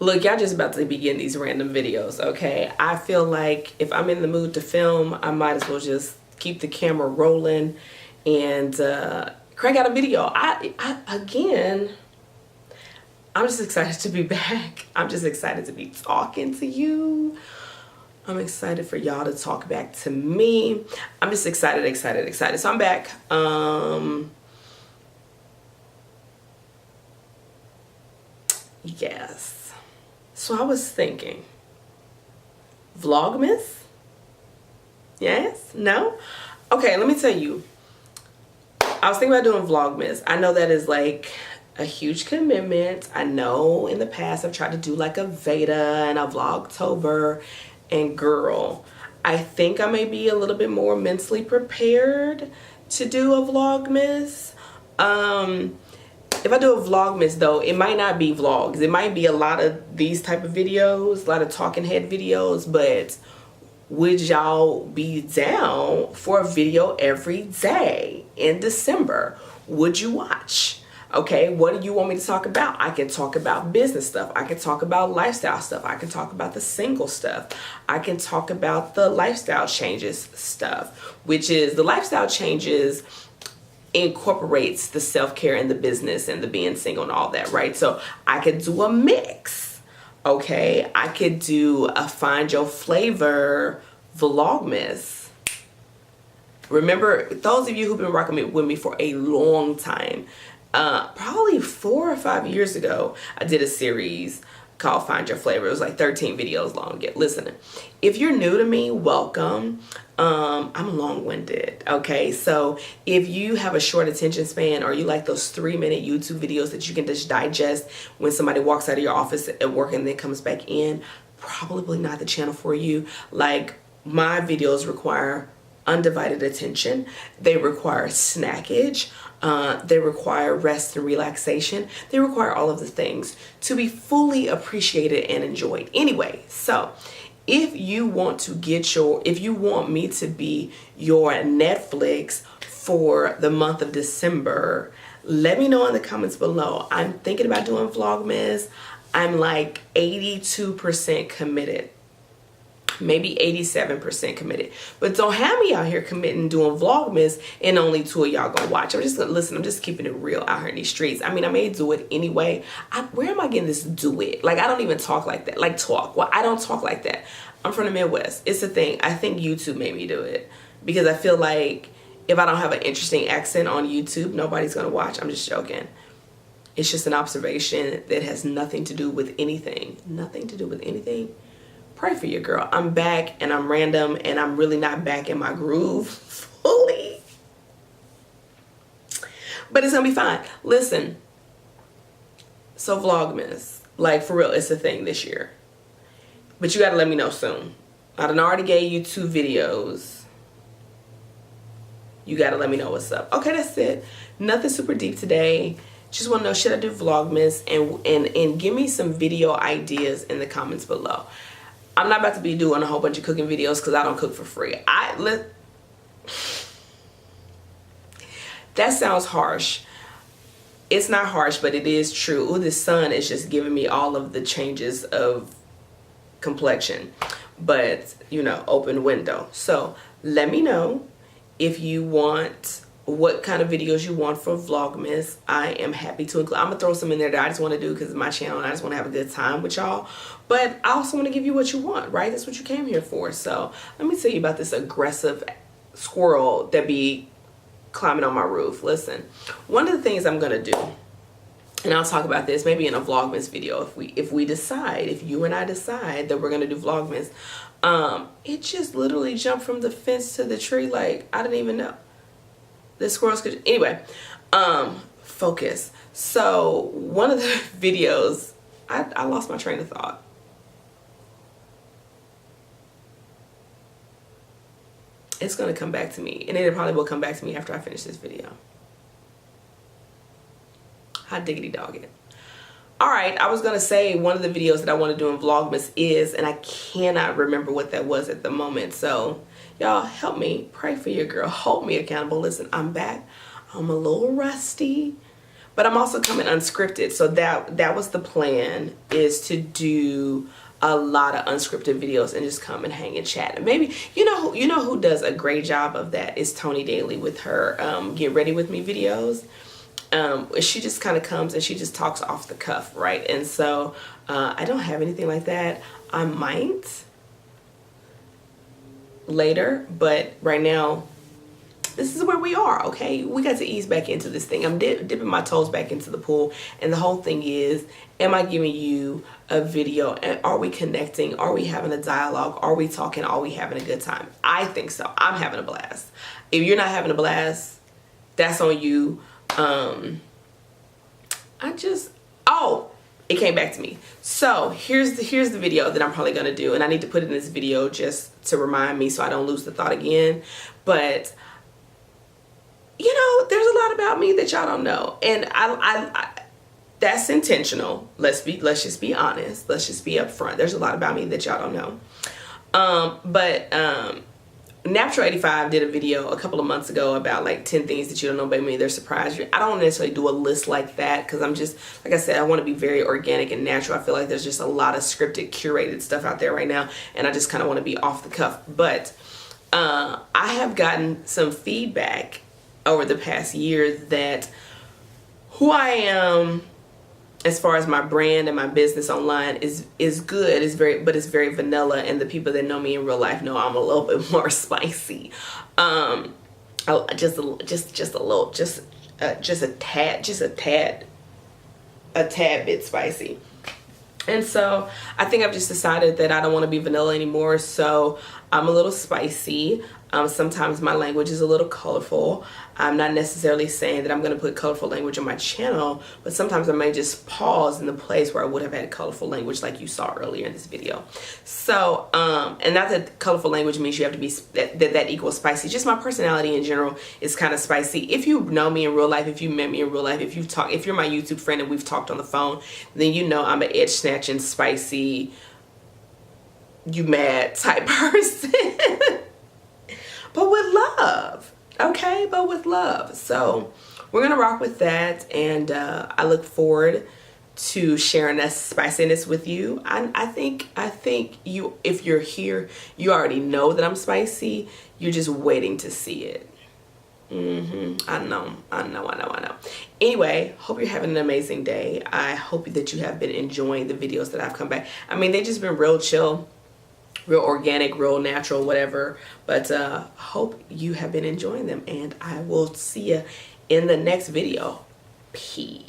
Look, y'all just about to begin these random videos, okay? I feel like if I'm in the mood to film, I might as well just keep the camera rolling and crank out a video. Again, I'm just excited to be back. I'm just excited to be talking to you. I'm excited for y'all to talk back to me. I'm just excited. So I'm back. Yes. So I was thinking, Vlogmas? Yes? No? Okay, let me tell you. I was thinking about doing Vlogmas. I know that is like a huge commitment. I know in the past I've tried to do like a Veda and a Vlogtober, and girl, I think I may be a little bit more mentally prepared to do a Vlogmas. If I do a Vlogmas though, it might not be vlogs. It might be a lot of these type of videos, a lot of talking head videos, but would y'all be down for a video every day in December? Would you watch? Okay, what do you want me to talk about? I can talk about business stuff. I can talk about lifestyle stuff. I can talk about the single stuff. I can talk about the lifestyle changes stuff, which is the lifestyle changes incorporates the self-care and the business and the being single and all that, right? So I could do a mix, okay? I could do a find your flavor Vlogmas. Remember, those of you who've been rocking with me for a long time, probably 4 or 5 years ago, I did a series called Find Your Flavor. It was like 13 videos long. Listen, if you're new to me, welcome. I'm long-winded, okay? So if you have a short attention span or you like those 3-minute YouTube videos that you can just digest when somebody walks out of your office at work and then comes back in, probably not the channel for you. Like, my videos require undivided attention. They require snackage. They require rest and relaxation. They require all of the things to be fully appreciated and enjoyed. Anyway, so if you want me to be your Netflix for the month of December, let me know in the comments below. I'm thinking about doing Vlogmas. I'm like 82% committed. Maybe 87% committed, but don't have me out here committing doing Vlogmas and only 2 of y'all gonna watch. I'm just keeping it real out here in these streets. I mean, I may do it anyway. Where am I getting this do it? Like, I don't even talk like that. Like, talk. Well, I don't talk like that. I'm from the Midwest. It's a thing. I think YouTube made me do it because I feel like if I don't have an interesting accent on YouTube, nobody's gonna watch. I'm just joking. It's just an observation that has nothing to do with anything. Nothing to do with anything. Pray for your girl. I'm back and I'm random and I'm really not back in my groove fully. But it's gonna be fine. Listen, so Vlogmas, like for real, it's a thing this year. But you gotta let me know soon. I done already gave you 2 videos. You gotta let me know what's up. Okay, that's it. Nothing super deep today. Just wanna know, should I do Vlogmas? And give me some video ideas in the comments below. I'm not about to be doing a whole bunch of cooking videos because I don't cook for free. That sounds harsh. It's not harsh, but it is true. Ooh, the sun is just giving me all of the changes of complexion. But, you know, open window. So let me know if you want, what kind of videos you want for Vlogmas. I am happy to include. I'm gonna throw some in there that I just want to do because it's my channel and I just want to have a good time with y'all. But I also want to give you what you want, right? That's what you came here for. So let me tell you about this aggressive squirrel that be climbing on my roof. Listen, one of the things I'm gonna do, and I'll talk about this maybe in a Vlogmas video if we decide, if you and I decide that we're gonna do Vlogmas. It just literally jumped from the fence to the tree. Like, I didn't even know. The squirrels could, anyway, focus. So one of the videos, I lost my train of thought. It's gonna come back to me, and it probably will come back to me after I finish this video. Hot diggity dog it. All right, I was gonna say one of the videos that I want to do in Vlogmas is, and I cannot remember what that was at the moment. So y'all help me, pray for your girl, hold me accountable. Listen, I'm back. I'm a little rusty, but I'm also coming unscripted. So that was the plan, is to do a lot of unscripted videos and just come and hang and chat. And maybe, you know who does a great job of that is Tony Daly with her Get Ready With Me videos. She just kind of comes and she just talks off the cuff, right? And so I don't have anything like that. I might later, but right now this is where we are. Okay, we got to ease back into this thing. I'm dipping my toes back into the pool, and the whole thing is, am I giving you a video, and are we connecting? Are we having a dialogue? Are we talking? Are we having a good time? I think so. I'm having a blast. If you're not having a blast, that's on you. It came back to me. So here's the video that I'm probably gonna do, and I need to put in this video just to remind me so I don't lose the thought again. But you know, there's a lot about me that y'all don't know, and I that's intentional. Let's just be honest. Let's just be upfront. There's a lot about me that y'all don't know. Natural 85 did a video a couple of months ago about like 10 things that you don't know about me. They're surprised you. I don't necessarily do a list like that because I'm just, like I said, I want to be very organic and natural. I feel like there's just a lot of scripted, curated stuff out there right now, and I just kind of want to be off the cuff. But I have gotten some feedback over the past year that who I am as far as my brand and my business online is good, but it's very vanilla, and the people that know me in real life know I'm a little bit more spicy. Just a tad bit spicy. And so I think I've just decided that I don't want to be vanilla anymore, so I'm a little spicy. Sometimes my language is a little colorful. I'm not necessarily saying that I'm going to put colorful language on my channel, but sometimes I may just pause in the place where I would have had colorful language like you saw earlier in this video. So, and not that colorful language means you have to be, that equals spicy. Just my personality in general is kind of spicy. If you know me in real life, if you met me in real life, if you're my YouTube friend and we've talked on the phone, then you know I'm an edge snatching, spicy, you mad type person. But with love, okay? But with love. So we're gonna rock with that, and I look forward to sharing that spiciness with you. I think you, if you're here, you already know that I'm spicy. You're just waiting to see it. I know. Anyway, hope you're having an amazing day. I hope that you have been enjoying the videos that I've come back. I mean, they just been real chill, real organic, real natural, whatever. But hope you have been enjoying them, and I will see you in the next video. Peace.